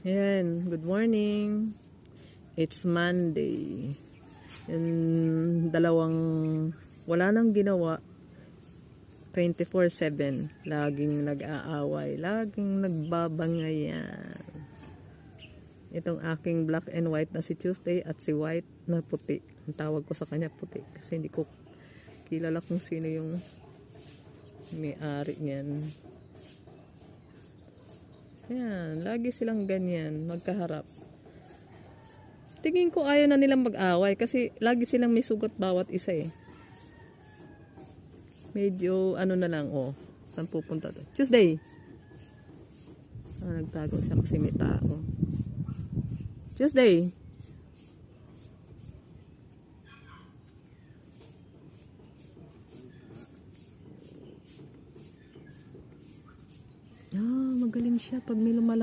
Ayan, good morning. It's Monday. Yung dalawang wala nang ginawa, 24/7. Laging nag-aaway, laging nagbabangayan. Itong aking black and white na si Tuesday at si white na puti. Ang tawag ko sa kanya puti kasi hindi ko kilala kung sino yung may-ari niyan. Ayan, lagi silang ganyan, magkaharap. Tingin ko ayaw na nilang mag-away kasi lagi silang may sugat bawat isa eh. Medyo ano na lang, saan pupunta to? Tuesday! Nagtago siya kasi may tao. Tuesday! Magaling siya pag may lumala.